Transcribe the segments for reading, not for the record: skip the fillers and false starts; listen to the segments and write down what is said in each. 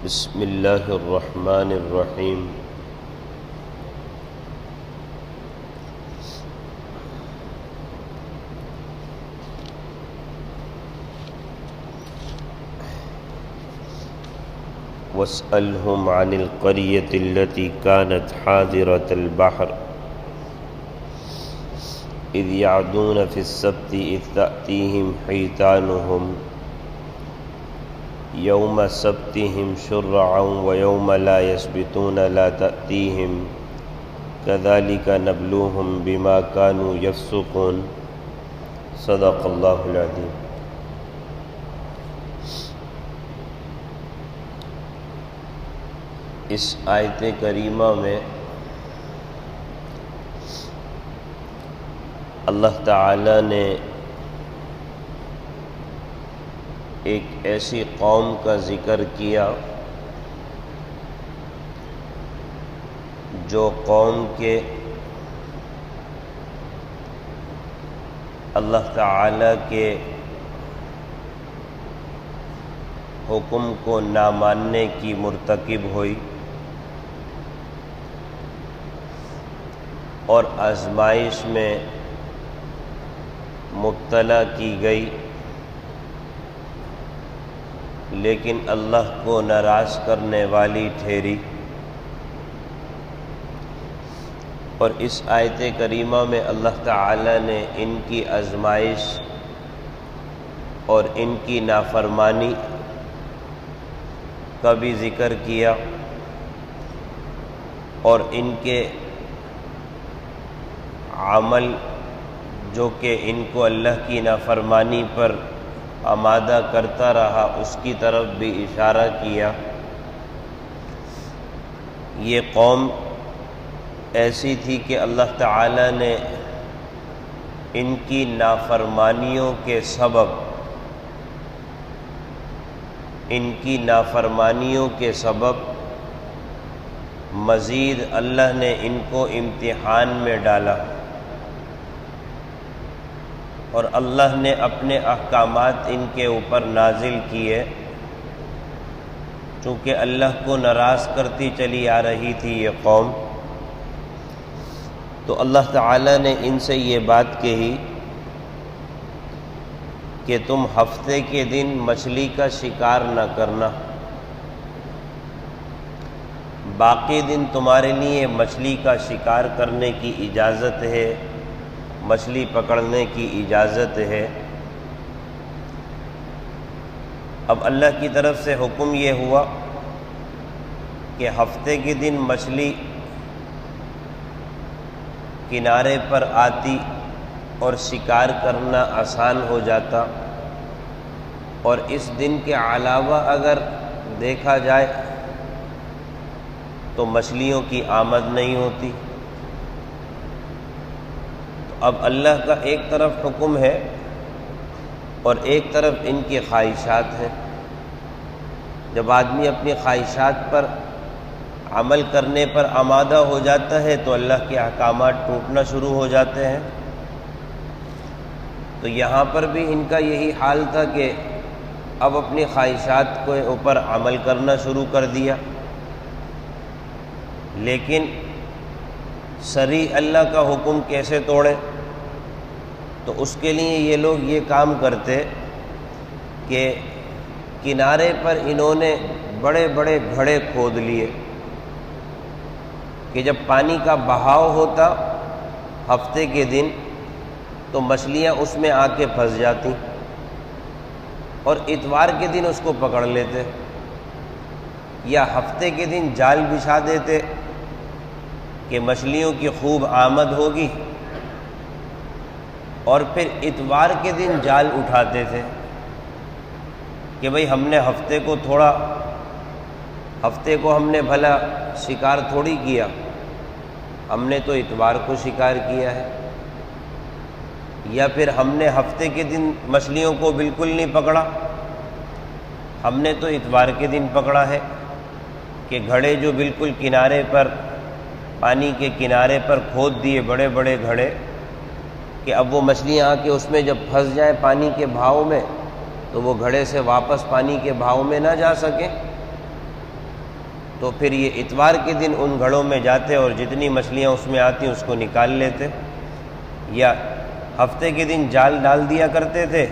بسم اللہ الرحمن الرحیم۔ واسألهم عن القرية التي كانت حاضرة البحر إذ يعدون في السبت إذ تأتيهم حيتانهم يوم سبتهم شرعا ويوم لا يسبتون لا تأتيهم كذلك نبلوهم بما كانوا يفسقون۔ صدق اللہ العظیم۔ اس آیت کریمہ میں اللہ تعالی نے ایک ایسی قوم کا ذکر کیا جو قوم کے اللہ تعالی کے حکم کو نہ ماننے کی مرتکب ہوئی اور آزمائش میں مبتلا کی گئی، لیکن اللہ کو ناراض کرنے والی ٹھہری۔ اور اس آیت کریمہ میں اللہ تعالی نے ان کی آزمائش اور ان کی نافرمانی کا بھی ذکر کیا، اور ان کے عمل جو کہ ان کو اللہ کی نافرمانی پر آمادہ کرتا رہا اس کی طرف بھی اشارہ کیا۔ یہ قوم ایسی تھی کہ اللہ تعالی نے ان کی نافرمانیوں کے سبب مزید اللہ نے ان کو امتحان میں ڈالا، اور اللہ نے اپنے احکامات ان کے اوپر نازل کیے۔ چونکہ اللہ کو ناراض کرتی چلی آ رہی تھی یہ قوم، تو اللہ تعالی نے ان سے یہ بات کہی کہ تم ہفتے کے دن مچھلی کا شکار نہ کرنا، باقی دن تمہارے لیے مچھلی کا شکار کرنے کی اجازت ہے، مچھلی پکڑنے کی اجازت ہے۔ اب اللہ کی طرف سے حکم یہ ہوا کہ ہفتے کے دن مچھلی کنارے پر آتی اور شکار کرنا آسان ہو جاتا، اور اس دن کے علاوہ اگر دیکھا جائے تو مچھلیوں کی آمد نہیں ہوتی۔ اب اللہ کا ایک طرف حکم ہے اور ایک طرف ان کی خواہشات ہیں۔ جب آدمی اپنی خواہشات پر عمل کرنے پر آمادہ ہو جاتا ہے تو اللہ کے احکامات ٹوٹنا شروع ہو جاتے ہیں۔ تو یہاں پر بھی ان کا یہی حال تھا کہ اب اپنی خواہشات کے اوپر عمل کرنا شروع کر دیا، لیکن سری اللہ کا حکم کیسے توڑے؟ تو اس کے لیے یہ لوگ یہ کام کرتے کہ کنارے پر انہوں نے بڑے بڑے گھڑے کھود لیے کہ جب پانی کا بہاؤ ہوتا ہفتے کے دن تو مچھلیاں اس میں آ کے پھنس جاتی، اور اتوار کے دن اس کو پکڑ لیتے، یا ہفتے کے دن جال بچھا دیتے کہ مچھلیوں کی خوب آمد ہوگی، اور پھر اتوار کے دن جال اٹھاتے تھے کہ بھئی ہم نے ہفتے کو ہم نے بھلا شکار تھوڑی کیا، ہم نے تو اتوار کو شکار کیا ہے، یا پھر ہم نے ہفتے کے دن مچھلیوں کو بالکل نہیں پکڑا، ہم نے تو اتوار کے دن پکڑا ہے۔ کہ گھڑے جو بالکل کنارے پر پانی کے کنارے پر کھود دیے بڑے بڑے گھڑے کہ اب وہ مچھلیاں آ کے اس میں جب پھنس جائیں پانی کے بہاؤ میں تو وہ گھڑے سے واپس پانی کے بہاؤ میں نہ جا سکیں، تو پھر یہ اتوار کے دن ان گھڑوں میں جاتے اور جتنی مچھلیاں اس میں آتی اس کو نکال لیتے، یا ہفتے کے دن جال ڈال دیا کرتے تھے،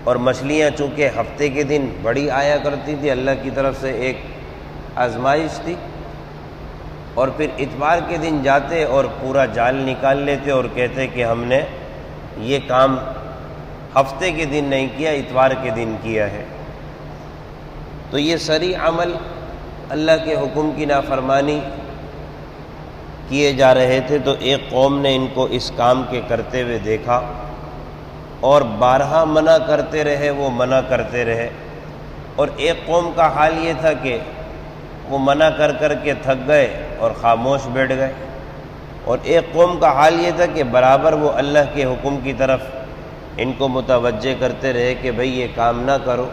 اور مچھلیاں چونکہ ہفتے کے دن بڑی آیا کرتی تھی، اللہ کی طرف سے ایک آزمائش تھی، اور پھر اتوار کے دن جاتے اور پورا جال نکال لیتے اور کہتے کہ ہم نے یہ کام ہفتے کے دن نہیں کیا، اتوار کے دن کیا ہے۔ تو یہ صریح عمل اللہ کے حکم کی نافرمانی کیے جا رہے تھے، تو ایک قوم نے ان کو اس کام کے کرتے ہوئے دیکھا اور بارہا منع کرتے رہے، وہ منع کرتے رہے، اور ایک قوم کا حال یہ تھا کہ وہ منع کر کر کے تھک گئے اور خاموش بیٹھ گئے، اور ایک قوم کا حال یہ تھا کہ برابر وہ اللہ کے حکم کی طرف ان کو متوجہ کرتے رہے کہ بھئی یہ کام نہ کرو۔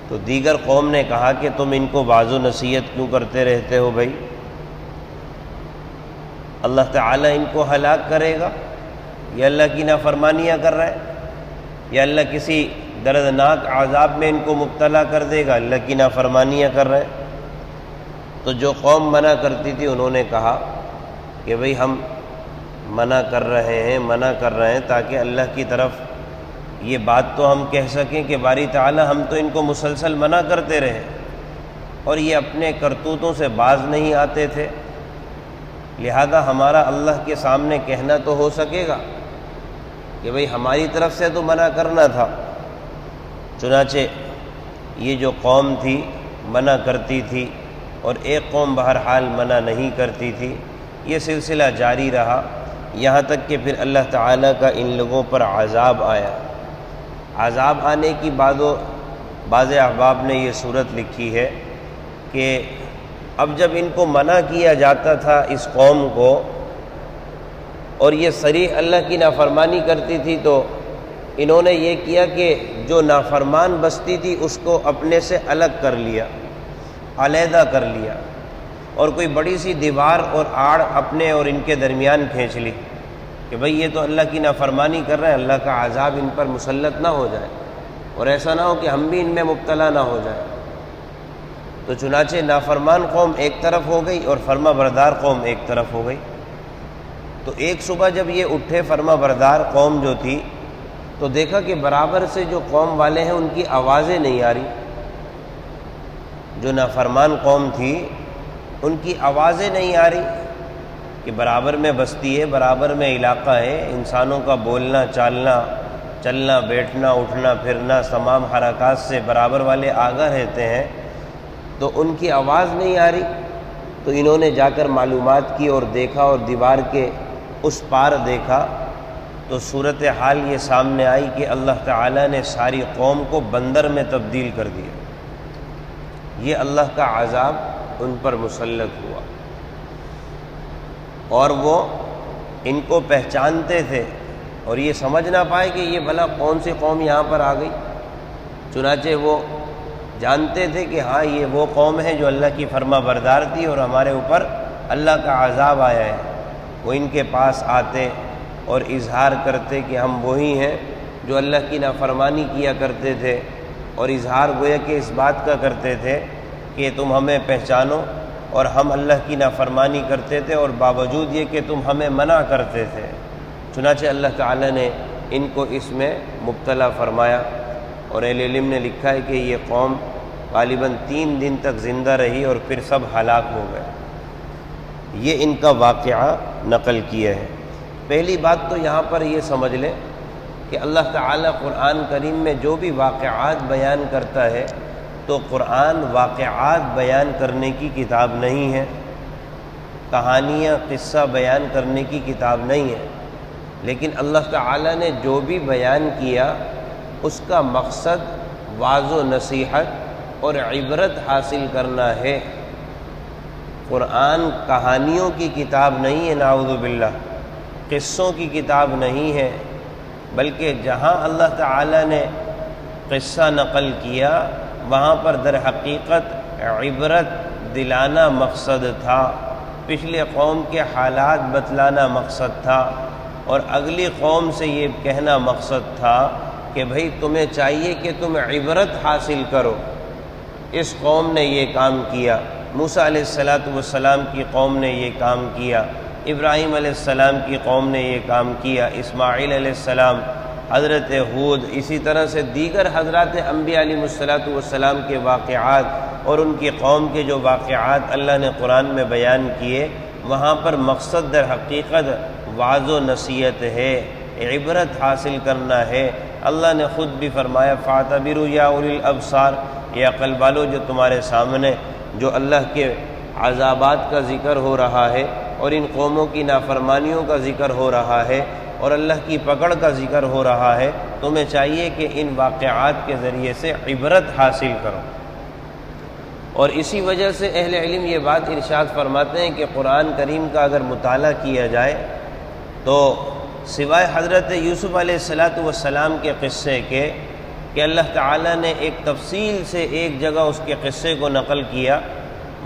تو دیگر قوم نے کہا کہ تم ان کو واعظ و نصیحت کیوں کرتے رہتے ہو بھئی؟ اللہ تعالیٰ ان کو ہلاک کرے گا، یہ اللہ کی نافرمانیاں کر رہا ہے، یا اللہ کسی دردناک عذاب میں ان کو مبتلا کر دے گا، اللہ کی نافرمانیاں کر رہے ہیں۔ تو جو قوم منع کرتی تھی انہوں نے کہا کہ بھئی ہم منع کر رہے ہیں تاکہ اللہ کی طرف یہ بات تو ہم کہہ سکیں کہ باری تعالی ہم تو ان کو مسلسل منع کرتے رہے اور یہ اپنے کرتوتوں سے باز نہیں آتے تھے، لہذا ہمارا اللہ کے سامنے کہنا تو ہو سکے گا کہ بھئی ہماری طرف سے تو منع کرنا تھا۔ چنانچہ یہ جو قوم تھی منع کرتی تھی اور ایک قوم بہرحال منع نہیں کرتی تھی، یہ سلسلہ جاری رہا یہاں تک کہ پھر اللہ تعالیٰ کا ان لوگوں پر عذاب آیا۔ عذاب آنے کی بعض احباب نے یہ صورت لکھی ہے کہ اب جب ان کو منع کیا جاتا تھا اس قوم کو، اور یہ صریح اللہ کی نافرمانی کرتی تھی، تو انہوں نے یہ کیا کہ جو نافرمان بستی تھی اس کو اپنے سے الگ کر لیا، علیحدہ کر لیا، اور کوئی بڑی سی دیوار اور آڑ اپنے اور ان کے درمیان کھینچ لی کہ بھئی یہ تو اللہ کی نافرمانی کر رہے ہیں، اللہ کا عذاب ان پر مسلط نہ ہو جائے، اور ایسا نہ ہو کہ ہم بھی ان میں مبتلا نہ ہو جائیں۔ تو چنانچہ نافرمان قوم ایک طرف ہو گئی اور فرما بردار قوم ایک طرف ہو گئی۔ تو ایک صبح جب یہ اٹھے فرما بردار قوم جو تھی، تو دیکھا کہ برابر سے جو قوم والے ہیں ان کی آوازیں نہیں آ رہی، جو نافرمان قوم تھی ان کی آوازیں نہیں آ رہی، کہ برابر میں بستی ہے، برابر میں علاقہ ہے، انسانوں کا بولنا چالنا، چلنا بیٹھنا اٹھنا پھرنا تمام حرکات سے برابر والے آگاہ رہتے ہیں، تو ان کی آواز نہیں آ رہی۔ تو انہوں نے جا کر معلومات کی اور دیکھا، اور دیوار کے اس پار دیکھا تو صورتحال یہ سامنے آئی کہ اللہ تعالیٰ نے ساری قوم کو بندر میں تبدیل کر دیا، یہ اللہ کا عذاب ان پر مسلط ہوا، اور وہ ان کو پہچانتے تھے اور یہ سمجھ نہ پائے کہ یہ بھلا کون سی قوم یہاں پر آ گئی۔ چنانچہ وہ جانتے تھے کہ ہاں یہ وہ قوم ہے جو اللہ کی فرما بردار تھی اور ہمارے اوپر اللہ کا عذاب آیا ہے۔ وہ ان کے پاس آتے اور اظہار کرتے کہ ہم وہی ہیں جو اللہ کی نافرمانی کیا کرتے تھے، اور اظہار گویا کہ اس بات کا کرتے تھے کہ تم ہمیں پہچانو، اور ہم اللہ کی نافرمانی کرتے تھے اور باوجود یہ کہ تم ہمیں منع کرتے تھے۔ چنانچہ اللہ تعالیٰ نے ان کو اس میں مبتلا فرمایا، اور اہل علم نے لکھا ہے کہ یہ قوم غالباً 3 دن تک زندہ رہی اور پھر سب ہلاک ہو گئے۔ یہ ان کا واقعہ نقل کیا ہے۔ پہلی بات تو یہاں پر یہ سمجھ لیں کہ اللہ تعالیٰ قرآن کریم میں جو بھی واقعات بیان کرتا ہے تو قرآن واقعات بیان کرنے کی کتاب نہیں ہے، کہانیاں قصہ بیان کرنے کی کتاب نہیں ہے، لیکن اللہ تعالیٰ نے جو بھی بیان کیا اس کا مقصد واعظ و نصیحت اور عبرت حاصل کرنا ہے۔ قرآن کہانیوں کی کتاب نہیں ہے، نعوذ باللہ، قصوں کی کتاب نہیں ہے، بلکہ جہاں اللہ تعالیٰ نے قصہ نقل کیا وہاں پر در حقیقت عبرت دلانا مقصد تھا، پچھلے قوم کے حالات بتلانا مقصد تھا، اور اگلی قوم سے یہ کہنا مقصد تھا کہ بھئی تمہیں چاہیے کہ تم عبرت حاصل کرو، اس قوم نے یہ کام کیا، موسیٰ علیہ السلام کی قوم نے یہ کام کیا، ابراہیم علیہ السلام کی قوم نے یہ کام کیا، اسماعیل علیہ السلام، حضرت ہود، اسی طرح سے دیگر حضرات انبیاء علیہ السلام کے واقعات اور ان کی قوم کے جو واقعات اللہ نے قرآن میں بیان کیے، وہاں پر مقصد در حقیقت وعظ و نصیحت ہے، عبرت حاصل کرنا ہے۔ اللہ نے خود بھی فرمایا فَاعْتَبِرُوا يَا أُولِي الْأَبْصَارِ، یہ عقل والو جو تمہارے سامنے جو اللہ کے عذابات کا ذکر ہو رہا ہے اور ان قوموں کی نافرمانیوں کا ذکر ہو رہا ہے اور اللہ کی پکڑ کا ذکر ہو رہا ہے، تمہیں چاہیے کہ ان واقعات کے ذریعے سے عبرت حاصل کرو۔ اور اسی وجہ سے اہل علم یہ بات ارشاد فرماتے ہیں کہ قرآن کریم کا اگر مطالعہ کیا جائے تو سوائے حضرت یوسف علیہ السلام کے قصے کے کہ اللہ تعالیٰ نے ایک تفصیل سے ایک جگہ اس کے قصے کو نقل کیا،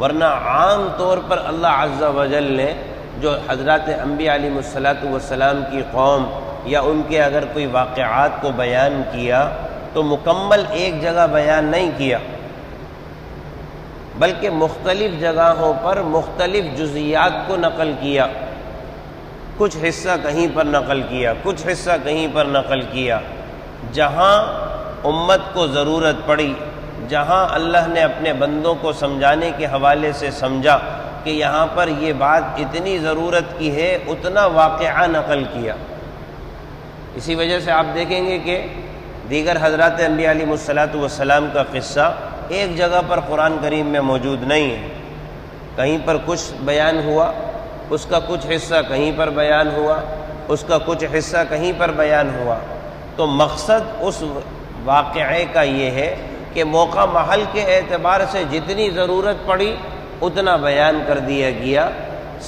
ورنہ عام طور پر اللہ عز و جل نے جو حضرات انبیاء علیہ السلام کی قوم یا ان کے اگر کوئی واقعات کو بیان کیا تو مکمل ایک جگہ بیان نہیں کیا، بلکہ مختلف جگہوں پر مختلف جزئیات کو نقل کیا، کچھ حصہ کہیں پر نقل کیا، کچھ حصہ کہیں پر نقل کیا، جہاں امت کو ضرورت پڑی، جہاں اللہ نے اپنے بندوں کو سمجھانے کے حوالے سے سمجھا کہ یہاں پر یہ بات اتنی ضرورت کی ہے، اتنا واقعہ نقل کیا۔ اسی وجہ سے آپ دیکھیں گے کہ دیگر حضرات انبیاء علیہ السلام کا قصہ ایک جگہ پر قرآن کریم میں موجود نہیں ہے، کہیں پر کچھ بیان ہوا، اس کا کچھ حصہ کہیں پر بیان ہوا، اس کا کچھ حصہ کہیں پر بیان ہوا۔ تو مقصد اس واقعے کا یہ ہے کہ موقع محل کے اعتبار سے جتنی ضرورت پڑی اتنا بیان کر دیا گیا،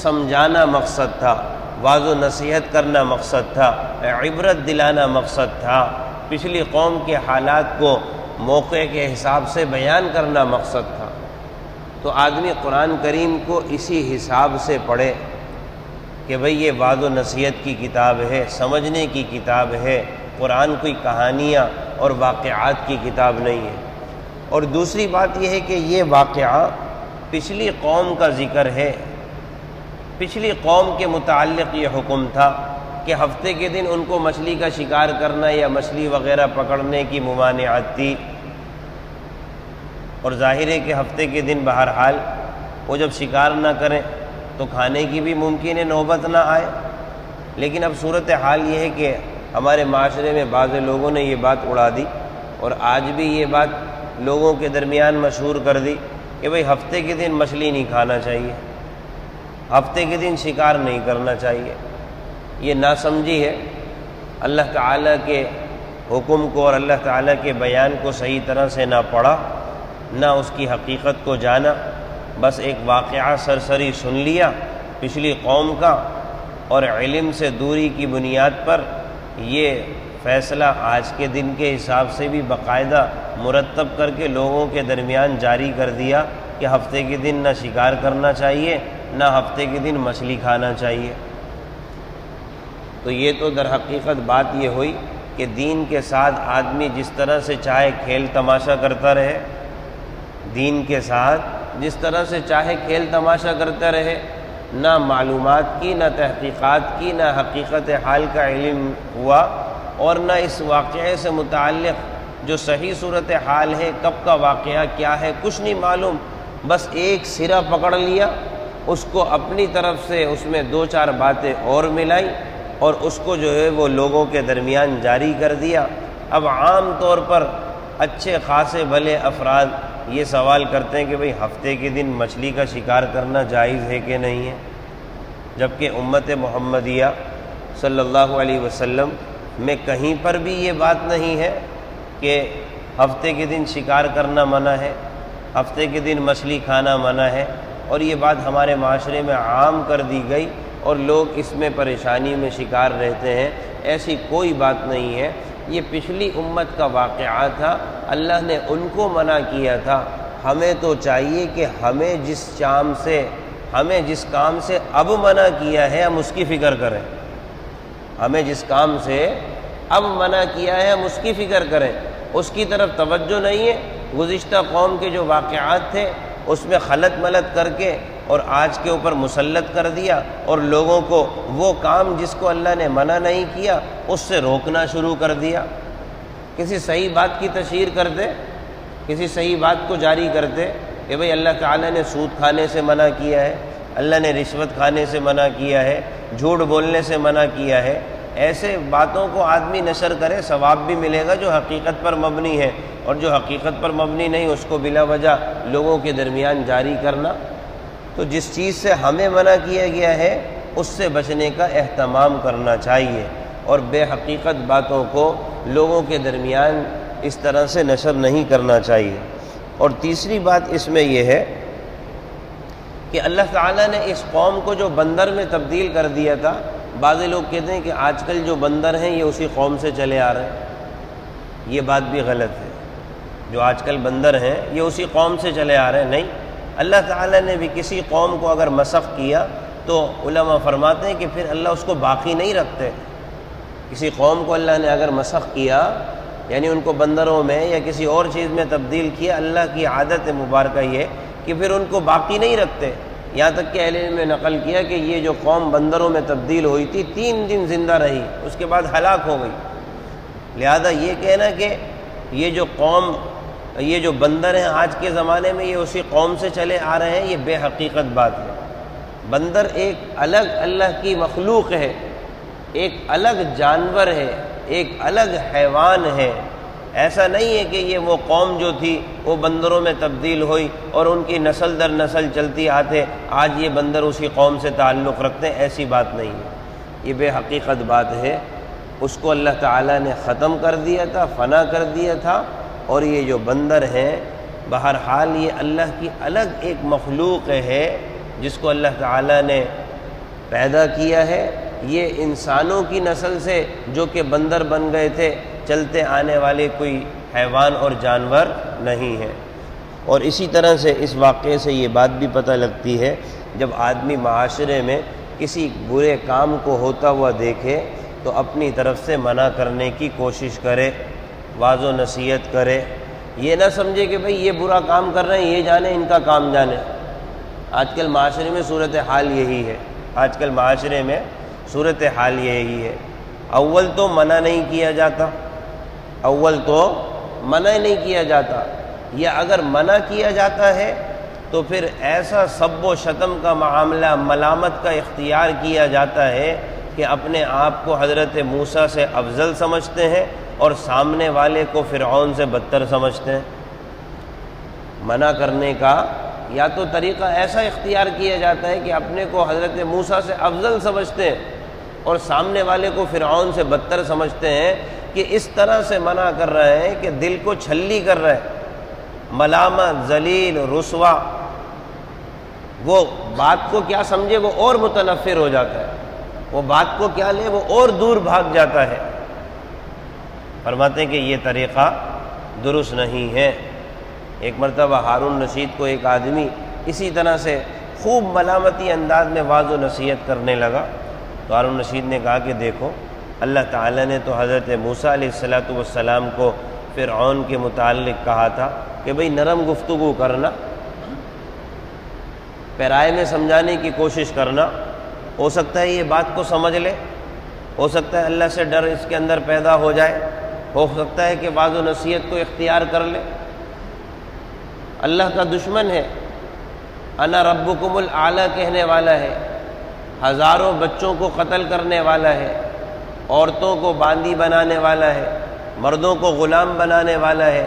سمجھانا مقصد تھا، وعظ و نصیحت کرنا مقصد تھا، عبرت دلانا مقصد تھا، پچھلی قوم کے حالات کو موقع کے حساب سے بیان کرنا مقصد تھا۔ تو آدمی قرآن کریم کو اسی حساب سے پڑھے کہ بھئی یہ وعظ و نصیحت کی کتاب ہے، سمجھنے کی کتاب ہے، قرآن کوئی کہانیاں اور واقعات کی کتاب نہیں ہے۔ اور دوسری بات یہ ہے کہ یہ واقعہ پچھلی قوم کا ذکر ہے، پچھلی قوم کے متعلق یہ حکم تھا کہ ہفتے کے دن ان کو مچھلی کا شکار کرنا یا مچھلی وغیرہ پکڑنے کی ممانعت تھی، اور ظاہر ہے کہ ہفتے کے دن بہرحال وہ جب شکار نہ کریں تو کھانے کی بھی ممکن ہے نوبت نہ آئے۔ لیکن اب صورتحال یہ ہے کہ ہمارے معاشرے میں بعض لوگوں نے یہ بات اڑا دی اور آج بھی یہ بات لوگوں کے درمیان مشہور کر دی کہ بھئی ہفتے کے دن مچھلی نہیں کھانا چاہیے، ہفتے کے دن شکار نہیں کرنا چاہیے۔ یہ ناسمجھی ہے، اللہ تعالیٰ کے حکم کو اور اللہ تعالیٰ کے بیان کو صحیح طرح سے نہ پڑھا، نہ اس کی حقیقت کو جانا، بس ایک واقعہ سرسری سن لیا پچھلی قوم کا، اور علم سے دوری کی بنیاد پر یہ فیصلہ آج کے دن کے حساب سے بھی باقاعدہ مرتب کر کے لوگوں کے درمیان جاری کر دیا کہ ہفتے کے دن نہ شکار کرنا چاہیے، نہ ہفتے کے دن مچھلی کھانا چاہیے۔ تو یہ تو در حقیقت بات یہ ہوئی کہ دین کے ساتھ آدمی جس طرح سے چاہے کھیل تماشا کرتا رہے، دین کے ساتھ جس طرح سے چاہے کھیل تماشا کرتا رہے، نہ معلومات کی، نہ تحقیقات کی، نہ حقیقت حال کا علم ہوا، اور نہ اس واقعے سے متعلق جو صحیح صورت حال ہے، کب کا واقعہ کیا ہے، کچھ نہیں معلوم، بس ایک سرا پکڑ لیا، اس کو اپنی طرف سے اس میں دو چار باتیں اور ملائی اور اس کو جو ہے وہ لوگوں کے درمیان جاری کر دیا۔ اب عام طور پر اچھے خاصے بھلے افراد یہ سوال کرتے ہیں کہ بھئی ہفتے کے دن مچھلی کا شکار کرنا جائز ہے کہ نہیں ہے، جبکہ امت محمدیہ صلی اللہ علیہ وسلم میں کہیں پر بھی یہ بات نہیں ہے کہ ہفتے کے دن شکار کرنا منع ہے، ہفتے کے دن مچھلی کھانا منع ہے، اور یہ بات ہمارے معاشرے میں عام کر دی گئی اور لوگ اس میں پریشانی میں شکار رہتے ہیں۔ ایسی کوئی بات نہیں ہے، یہ پچھلی امت کا واقعہ تھا، اللہ نے ان کو منع کیا تھا۔ ہمیں تو چاہیے کہ ہمیں جس کام سے اب منع کیا ہے ہم اس کی فکر کریں، ہمیں جس کام سے اب منع کیا ہے ہم اس کی فکر کریں، اس کی طرف توجہ نہیں ہے گزشتہ قوم کے جو واقعات تھے اس میں خلط ملط کر کے اور آج کے اوپر مسلط کر دیا، اور لوگوں کو وہ کام جس کو اللہ نے منع نہیں کیا اس سے روکنا شروع کر دیا۔ کسی صحیح بات کی تشہیر کرتے، کسی صحیح بات کو جاری کرتے کہ بھئی اللہ تعالیٰ نے سود کھانے سے منع کیا ہے، اللہ نے رشوت کھانے سے منع کیا ہے، جھوٹ بولنے سے منع کیا ہے، ایسے باتوں کو آدمی نشر کرے، ثواب بھی ملے گا جو حقیقت پر مبنی ہے، اور جو حقیقت پر مبنی نہیں اس کو بلا وجہ لوگوں کے درمیان جاری کرنا۔ تو جس چیز سے ہمیں منع کیا گیا ہے اس سے بچنے کا اہتمام کرنا چاہیے، اور بے حقیقت باتوں کو لوگوں کے درمیان اس طرح سے نشر نہیں کرنا چاہیے۔ اور تیسری بات اس میں یہ ہے کہ اللہ تعالیٰ نے اس قوم کو جو بندر میں تبدیل کر دیا تھا، بعض لوگ کہتے ہیں کہ آج کل جو بندر ہیں یہ اسی قوم سے چلے آ رہے ہیں، یہ بات بھی غلط ہے۔ جو آج کل بندر ہیں یہ اسی قوم سے چلے آ رہے ہیں، نہیں، اللہ تعالیٰ نے بھی کسی قوم کو اگر مسخ کیا تو علماء فرماتے ہیں کہ پھر اللہ اس کو باقی نہیں رکھتے۔ کسی قوم کو اللہ نے اگر مسخ کیا، یعنی ان کو بندروں میں یا کسی اور چیز میں تبدیل کیا، اللہ کی عادت مبارکہ یہ کہ پھر ان کو باقی نہیں رکھتے۔ یہاں تک کہ اہل علم نے نقل کیا کہ یہ جو قوم بندروں میں تبدیل ہوئی تھی 3 دن زندہ رہی، اس کے بعد ہلاک ہو گئی۔ لہذا یہ کہنا کہ یہ جو قوم، یہ جو بندر ہیں آج کے زمانے میں یہ اسی قوم سے چلے آ رہے ہیں، یہ بے حقیقت بات ہے۔ بندر ایک الگ اللہ کی مخلوق ہے، ایک الگ جانور ہے، ایک الگ حیوان ہے۔ ایسا نہیں ہے کہ یہ وہ قوم جو تھی وہ بندروں میں تبدیل ہوئی اور ان کی نسل در نسل چلتی آتے آج یہ بندر اسی قوم سے تعلق رکھتے ہیں، ایسی بات نہیں ہے، یہ بے حقیقت بات ہے۔ اس کو اللہ تعالیٰ نے ختم کر دیا تھا، فنا کر دیا تھا، اور یہ جو بندر ہیں بہرحال یہ اللہ کی الگ ایک مخلوق ہے جس کو اللہ تعالیٰ نے پیدا کیا ہے۔ یہ انسانوں کی نسل سے جو کہ بندر بن گئے تھے چلتے آنے والے کوئی حیوان اور جانور نہیں ہے۔ اور اسی طرح سے اس واقعے سے یہ بات بھی پتہ لگتی ہے، جب آدمی معاشرے میں کسی برے کام کو ہوتا ہوا دیکھے تو اپنی طرف سے منع کرنے کی کوشش کرے، واعظ و نصیحت کرے، یہ نہ سمجھے کہ بھئی یہ برا کام کر رہے ہیں یہ جانے ان کا کام جانے۔ آج کل معاشرے میں صورتحال یہی ہے، آج کل معاشرے میں صورتحال یہی ہے۔ اول تو منع نہیں کیا جاتا، اول تو منع نہیں کیا جاتا، یا اگر منع کیا جاتا ہے تو پھر ایسا سب و شتم کا معاملہ، ملامت کا اختیار کیا جاتا ہے کہ اپنے آپ کو حضرت موسیٰ سے افضل سمجھتے ہیں اور سامنے والے کو فرعون سے بدتر سمجھتے ہیں۔ منع کرنے کا یا تو طریقہ ایسا اختیار کیا جاتا ہے کہ اپنے کو حضرت موسیٰ سے افضل سمجھتے ہیں اور سامنے والے کو فرعون سے بدتر سمجھتے ہیں، کہ اس طرح سے منع کر رہے ہیں کہ دل کو چھلی کر رہے ہیں، ملامت، ذلیل، رسوا، وہ بات کو کیا سمجھے وہ اور متنفر ہو جاتا ہے، وہ بات کو کیا لے وہ اور دور بھاگ جاتا ہے۔ فرماتے ہیں کہ یہ طریقہ درست نہیں ہے۔ ایک مرتبہ ہارون رشید کو ایک آدمی اسی طرح سے خوب ملامتی انداز میں واعظ و نصیحت کرنے لگا، تو ہارون رشید نے کہا کہ دیکھو اللہ تعالیٰ نے تو حضرت موسیٰ علیہ السلام کو فرعون کے متعلق کہا تھا کہ بھئی نرم گفتگو کرنا، پیرائے میں سمجھانے کی کوشش کرنا، ہو سکتا ہے یہ بات کو سمجھ لے، ہو سکتا ہے اللہ سے ڈر اس کے اندر پیدا ہو جائے، ہو سکتا ہے کہ واعظ و نصیحت کو اختیار کر لے۔ اللہ کا دشمن ہے، انا ربکم الاعلیٰ کہنے والا ہے، ہزاروں بچوں کو قتل کرنے والا ہے، عورتوں کو باندی بنانے والا ہے، مردوں کو غلام بنانے والا ہے،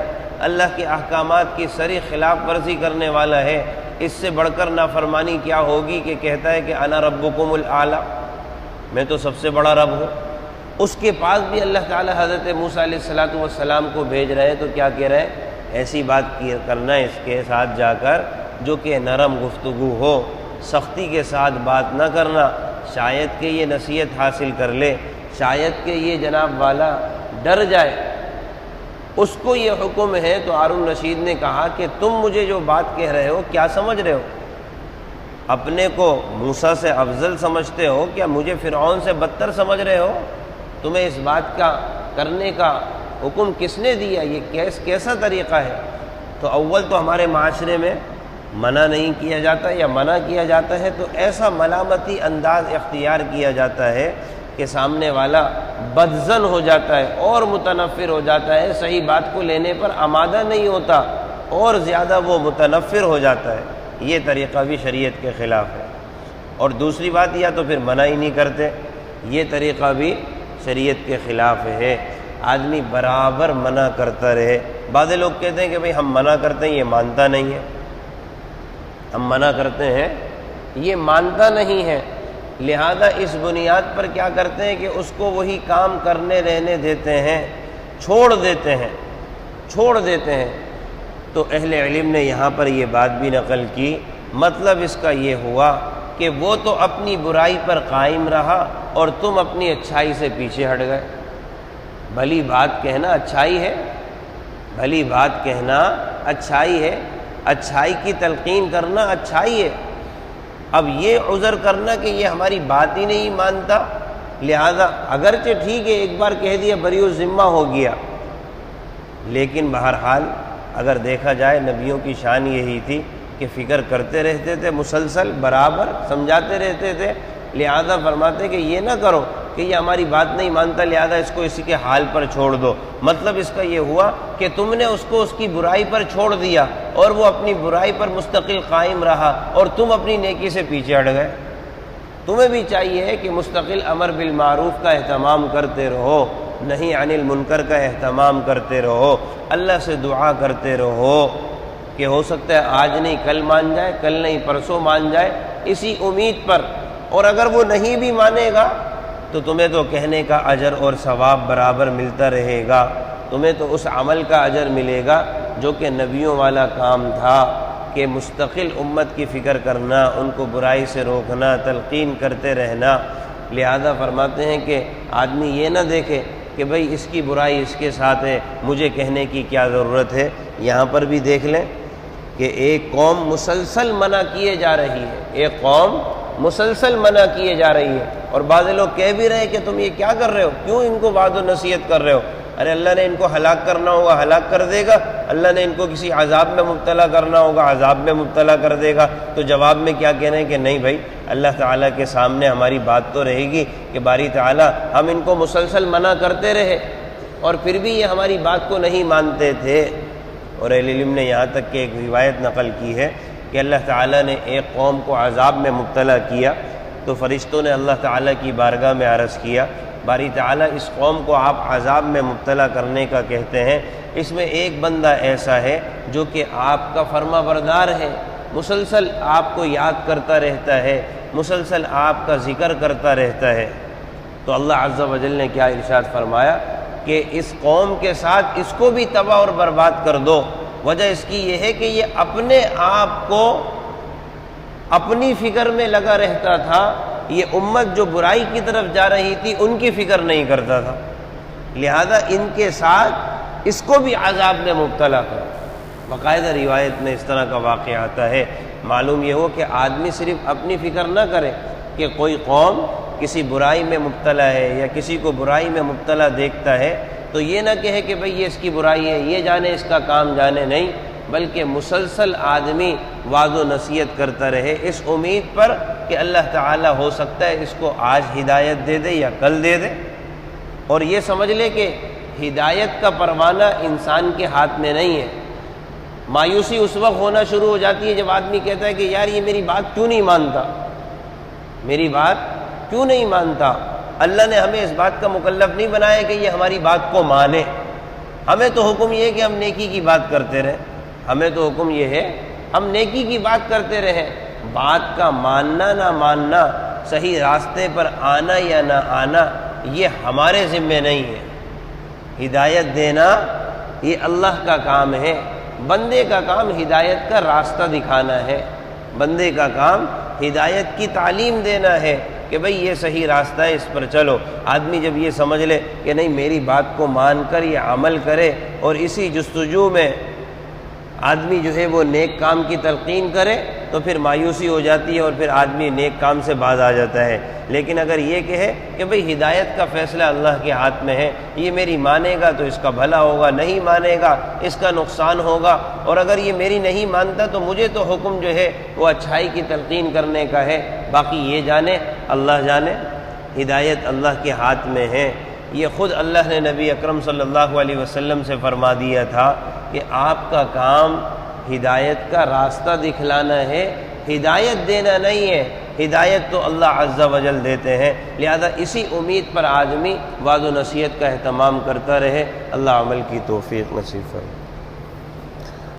اللہ کے احکامات کی صریح خلاف ورزی کرنے والا ہے۔ اس سے بڑھ کر نافرمانی کیا ہوگی کہ کہتا ہے کہ انا ربکم الاعلیٰ، میں تو سب سے بڑا رب ہوں۔ اس کے پاس بھی اللہ تعالیٰ حضرت موسیٰ علیہ السلام کو بھیج رہے ہیں، تو کیا کہہ رہے ہیں؟ ایسی بات کرنا اس کے ساتھ جا کر جو کہ نرم گفتگو ہو، سختی کے ساتھ بات نہ کرنا، شاید کہ یہ نصیحت حاصل کر لے، شاید کہ یہ جناب والا ڈر جائے۔ اس کو یہ حکم ہے، تو ہارون رشید نے کہا کہ تم مجھے جو بات کہہ رہے ہو کیا سمجھ رہے ہو؟ اپنے کو موسیٰ سے افضل سمجھتے ہو، کیا مجھے فرعون سے بدتر سمجھ رہے ہو؟ تمہیں اس بات کا کرنے کا حکم کس نے دیا؟ یہ کیسا طریقہ ہے؟ تو اول تو ہمارے معاشرے میں منع نہیں کیا جاتا یا منع کیا جاتا ہے تو ایسا ملامتی انداز اختیار کیا جاتا ہے کہ سامنے والا بدظن ہو جاتا ہے اور متنفر ہو جاتا ہے، صحیح بات کو لینے پر آمادہ نہیں ہوتا اور زیادہ وہ متنفر ہو جاتا ہے۔ یہ طریقہ بھی شریعت کے خلاف ہے۔ اور دوسری بات، یا تو پھر منع ہی نہیں کرتے، یہ طریقہ بھی شریعت کے خلاف ہے۔ آدمی برابر منع کرتا رہے۔ بعض لوگ کہتے ہیں کہ بھئی ہم منع کرتے ہیں یہ مانتا نہیں ہے، ہم منع کرتے ہیں یہ مانتا نہیں ہے، لہذا اس بنیاد پر کیا کرتے ہیں کہ اس کو وہی کام کرنے رہنے دیتے ہیں، چھوڑ دیتے ہیں۔ تو اہل علم نے یہاں پر یہ بات بھی نقل کی، مطلب اس کا یہ ہوا کہ وہ تو اپنی برائی پر قائم رہا اور تم اپنی اچھائی سے پیچھے ہٹ گئے۔ بھلی بات کہنا اچھائی ہے، بھلی بات کہنا اچھائی ہے، اچھائی کی تلقین کرنا اچھائی ہے۔ اب یہ عذر کرنا کہ یہ ہماری بات ہی نہیں مانتا، لہذا اگرچہ ٹھیک ہے ایک بار کہہ دیا بری الذمہ ہو گیا، لیکن بہرحال اگر دیکھا جائے نبیوں کی شان یہی تھی کہ فکر کرتے رہتے تھے، مسلسل برابر سمجھاتے رہتے تھے، لہذا فرماتے کہ یہ نہ کرو کہ یہ ہماری بات نہیں مانتا لہذا اس کو اسی کے حال پر چھوڑ دو۔ مطلب اس کا یہ ہوا کہ تم نے اس کو اس کی برائی پر چھوڑ دیا اور وہ اپنی برائی پر مستقل قائم رہا اور تم اپنی نیکی سے پیچھے ہٹ گئے۔ تمہیں بھی چاہیے کہ مستقل امر بالمعروف کا اہتمام کرتے رہو، نہی عن المنکر کا اہتمام کرتے رہو، اللہ سے دعا کرتے رہو کہ ہو سکتا ہے آج نہیں کل مان جائے، کل نہیں پرسوں مان جائے، اسی امید پر۔ اور اگر وہ نہیں بھی مانے گا تو تمہیں تو کہنے کا اجر اور ثواب برابر ملتا رہے گا، تمہیں تو اس عمل کا اجر ملے گا جو کہ نبیوں والا کام تھا، کہ مستقل امت کی فکر کرنا، ان کو برائی سے روکنا، تلقین کرتے رہنا۔ لہذا فرماتے ہیں کہ آدمی یہ نہ دیکھے کہ بھئی اس کی برائی اس کے ساتھ ہے، مجھے کہنے کی کیا ضرورت ہے۔ یہاں پر بھی دیکھ لیں کہ ایک قوم مسلسل منع کیے جا رہی ہے، ایک قوم مسلسل منع کیے جا رہی ہے، اور بعض لوگ کہہ بھی رہے ہیں کہ تم یہ کیا کر رہے ہو، کیوں ان کو وعد و نصیحت کر رہے ہو؟ ارے اللہ نے ان کو ہلاک کرنا ہوگا ہلاک کر دے گا، اللہ نے ان کو کسی عذاب میں مبتلا کرنا ہوگا عذاب میں مبتلا کر دے گا۔ تو جواب میں کیا کہہ رہے ہیں کہ نہیں بھائی، اللہ تعالیٰ کے سامنے ہماری بات تو رہے گی کہ باری تعالیٰ ہم ان کو مسلسل منع کرتے رہے اور پھر بھی یہ ہماری بات کو نہیں مانتے تھے۔ اور اہل علم نے یہاں تک کہ ایک روایت نقل کی ہے کہ اللہ تعالیٰ نے ایک قوم کو عذاب میں مبتلا کیا تو فرشتوں نے اللہ تعالیٰ کی بارگاہ میں عرض کیا، باری تعالیٰ اس قوم کو آپ عذاب میں مبتلا کرنے کا کہتے ہیں، اس میں ایک بندہ ایسا ہے جو کہ آپ کا فرما بردار ہے، مسلسل آپ کو یاد کرتا رہتا ہے، مسلسل آپ کا ذکر کرتا رہتا ہے۔ تو اللہ عز و جل نے کیا ارشاد فرمایا کہ اس قوم کے ساتھ اس کو بھی تباہ اور برباد کر دو۔ وجہ اس کی یہ ہے کہ یہ اپنے آپ کو اپنی فکر میں لگا رہتا تھا، یہ امت جو برائی کی طرف جا رہی تھی ان کی فکر نہیں کرتا تھا، لہذا ان کے ساتھ اس کو بھی عذاب میں مبتلا کرو۔ باقاعدہ روایت میں اس طرح کا واقعہ آتا ہے۔ معلوم یہ ہو کہ آدمی صرف اپنی فکر نہ کرے کہ کوئی قوم کسی برائی میں مبتلا ہے یا کسی کو برائی میں مبتلا دیکھتا ہے تو یہ نہ کہے کہ بھئی یہ اس کی برائی ہے، یہ جانے اس کا کام جانے، نہیں، بلکہ مسلسل آدمی وعظ و نصیحت کرتا رہے اس امید پر کہ اللہ تعالیٰ ہو سکتا ہے اس کو آج ہدایت دے دے یا کل دے دے، اور یہ سمجھ لے کہ ہدایت کا پروانہ انسان کے ہاتھ میں نہیں ہے۔ مایوسی اس وقت ہونا شروع ہو جاتی ہے جب آدمی کہتا ہے کہ یار یہ میری بات کیوں نہیں مانتا، میری بات کیوں نہیں مانتا۔ اللہ نے ہمیں اس بات کا مکلف نہیں بنایا کہ یہ ہماری بات کو مانے، ہمیں تو حکم یہ ہے کہ ہم نیکی کی بات کرتے رہیں، ہمیں تو حکم یہ ہے ہم نیکی کی بات کرتے رہیں۔ بات کا ماننا نہ ماننا، صحیح راستے پر آنا یا نہ آنا، یہ ہمارے ذمے نہیں ہے۔ ہدایت دینا یہ اللہ کا کام ہے، بندے کا کام ہدایت کا راستہ دکھانا ہے، بندے کا کام ہدایت کی تعلیم دینا ہے کہ بھئی یہ صحیح راستہ ہے، اس پر چلو۔ آدمی جب یہ سمجھ لے کہ نہیں میری بات کو مان کر یہ عمل کرے اور اسی جستجو میں آدمی جو ہے وہ نیک کام کی تلقین کرے تو پھر مایوسی ہو جاتی ہے اور پھر آدمی نیک کام سے باز آ جاتا ہے۔ لیکن اگر یہ کہے کہ بھئی ہدایت کا فیصلہ اللہ کے ہاتھ میں ہے، یہ میری مانے گا تو اس کا بھلا ہوگا، نہیں مانے گا اس کا نقصان ہوگا، اور اگر یہ میری نہیں مانتا تو مجھے تو حکم جو ہے وہ اچھائی کی تلقین کرنے کا ہے، باقی یہ جانے اللہ جانے، ہدایت اللہ کے ہاتھ میں ہے۔ یہ خود اللہ نے نبی اکرم صلی اللہ علیہ وسلم سے فرما دیا تھا کہ آپ کا کام ہدایت کا راستہ دکھلانا ہے، ہدایت دینا نہیں ہے، ہدایت تو اللہ عز و جل دیتے ہیں۔ لہذا اسی امید پر آدمی وعظ و نصیحت کا اہتمام کرتا رہے۔ اللہ عمل کی توفیق نصیب فرمائے۔